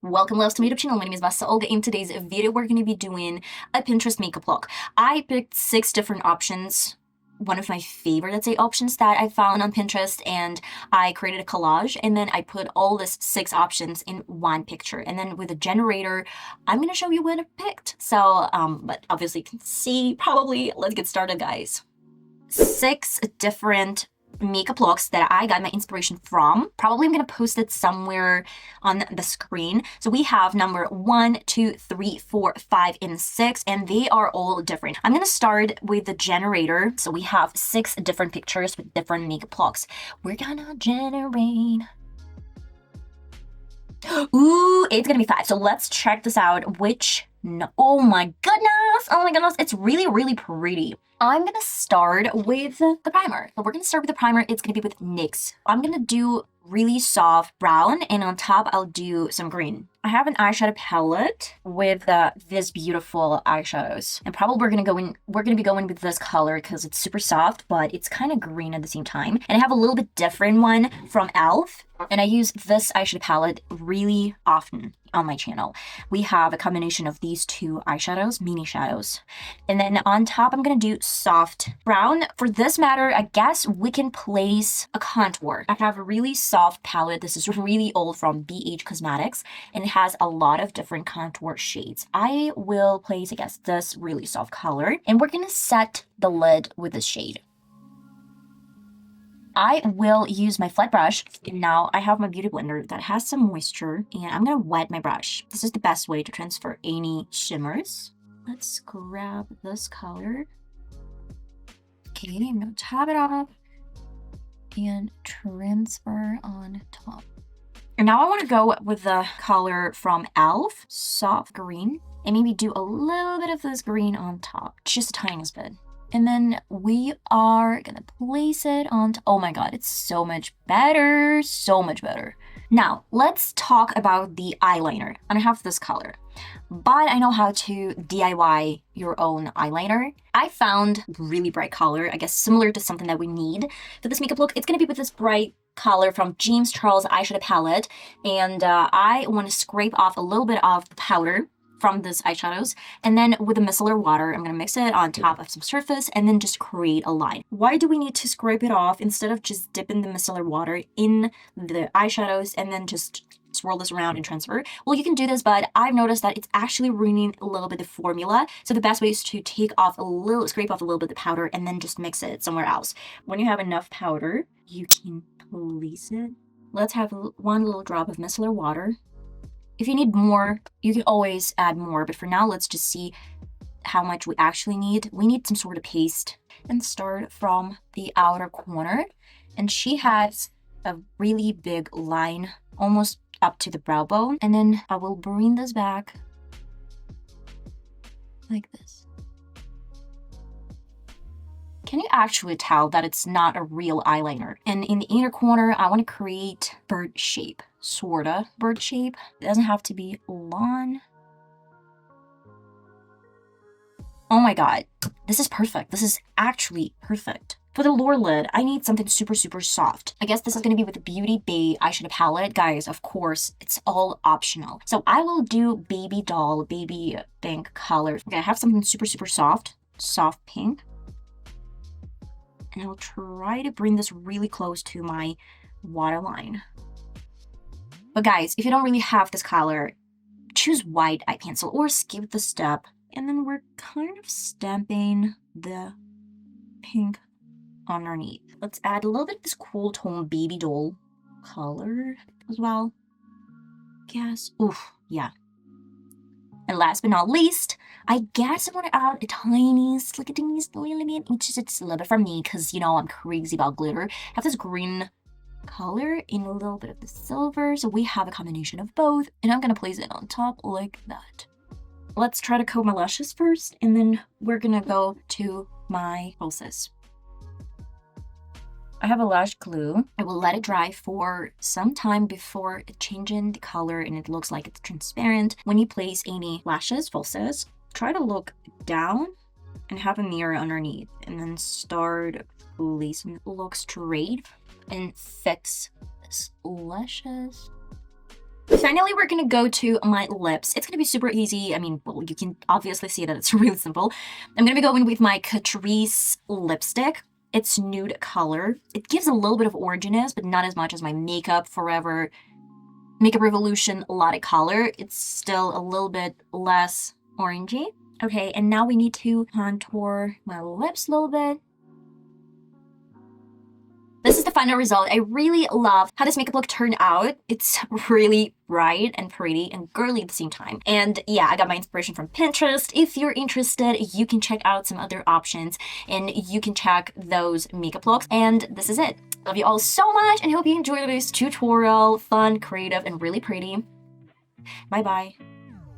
Welcome loves to my YouTube channel. My name is VassaOlga. In today's video, we're going to be doing a Pinterest makeup look. I picked 6 different options, one of my favorite, let's say, options that I found on Pinterest, and I created a collage, and then I put all these 6 options in one picture. And then with a generator, I'm going to show you what I picked. So, but obviously you can see probably. Let's get started, guys. 6 different makeup looks that I got my inspiration from. Probably I'm gonna post it somewhere on the screen. So we have number 1, 2, 3, 4, 5, and 6, and they are all different. I'm gonna start with the generator. So we have 6 different pictures with different makeup looks. We're gonna generate. Ooh, it's gonna be 5. So let's check this out. Oh my goodness, it's really pretty. I'm gonna start with the primer. So we're gonna start with the primer. It's gonna be with NYX. I'm gonna do really soft brown, and on top I'll do some green. I have an eyeshadow palette with this beautiful eyeshadows, and probably we're gonna be going with this color because it's super soft, but it's kind of green at the same time. And I have a little bit different one from e.l.f, and I use this eyeshadow palette really often on my channel. We have a combination of these 2 eyeshadows, mini shadows. And then on top, I'm gonna do soft brown. For this matter, I guess we can place a contour. I have a really soft palette. This is really old from BH Cosmetics, and it has a lot of different contour shades. I will place, I guess, this really soft color, and we're gonna set the lid with this shade. I will use my flat brush, and now I have my beauty blender that has some moisture, and I'm gonna wet my brush. This is the best way to transfer any shimmers. Let's grab this color. Okay, I'm gonna top it off and transfer on top. And now I want to go with the color from e.l.f, soft green, and maybe do a little bit of this green on top, just a tiniest bit. And then we are gonna place it on oh my god, it's so much better, so much better. Now, let's talk about the eyeliner. And I have this color, but I know how to DIY your own eyeliner. I found really bright color, I guess similar to something that we need for this makeup look. It's gonna be with this bright color from James Charles eyeshadow palette, and I want to scrape off a little bit of the powder from this eyeshadows, and then with the micellar water, I'm gonna mix it on top of some surface and then just create a line. Why do we need to scrape it off instead of just dipping the micellar water in the eyeshadows and then just swirl this around and transfer? Well, you can do this, but I've noticed that it's actually ruining a little bit of formula. So the best way is to scrape off a little bit of the powder and then just mix it somewhere else. When you have enough powder, you can place it. Let's have 1 little drop of micellar water. If you need more, you can always add more, but for now, let's just see how much we actually need. We need some sort of paste, and start from the outer corner. And she has a really big line, almost up to the brow bone. And then I will bring this back like this. Can you actually tell that it's not a real eyeliner? And in the inner corner, I want to create bird shape, sorta bird shape. It doesn't have to be long. Oh my god, this is perfect. This is actually perfect. For the lower lid, I need something super soft. I guess this is going to be with the Beauty Bay eyeshadow palette. Guys, of course, it's all optional. So I will do baby doll, baby pink color. Okay, I have something super soft pink. And I'll try to bring this really close to my waterline. But guys, if you don't really have this color, choose white eye pencil or skip the step. And then we're kind of stamping the pink underneath. Let's add a little bit of this cool tone baby doll color as well. Guess, oof, yeah. And last but not least, I guess I want to add a tiniest, like a tiniest little bit, it's just a little bit from me, because, you know, I'm crazy about glitter. I have this green color in a little bit of the silver, so we have a combination of both, and I'm going to place it on top like that. Let's try to coat my lashes first, and then we're going to go to my falsies. I have a lash glue. I will let it dry for some time before changing the color, and it looks like it's transparent. When you place any lashes, falsies, try to look down and have a mirror underneath, and then start placing it. Look straight and fix this lashes. Finally, we're gonna go to my lips. It's gonna be super easy. I mean, well, you can obviously see that it's really simple. I'm gonna be going with my Catrice lipstick. It's nude color. It gives a little bit of orangyness, but not as much as my Makeup Forever Makeup Revolution Latte color. It's still a little bit less orangey. Okay, and now we need to contour my lips a little bit. This is the final result. I really love how this makeup look turned out. It's really bright and pretty and girly at the same time. And yeah, I got my inspiration from Pinterest. If you're interested, you can check out some other options and you can check those makeup looks. And this is it. Love you all so much and hope you enjoyed this tutorial. Fun, creative, and really pretty. Bye-bye.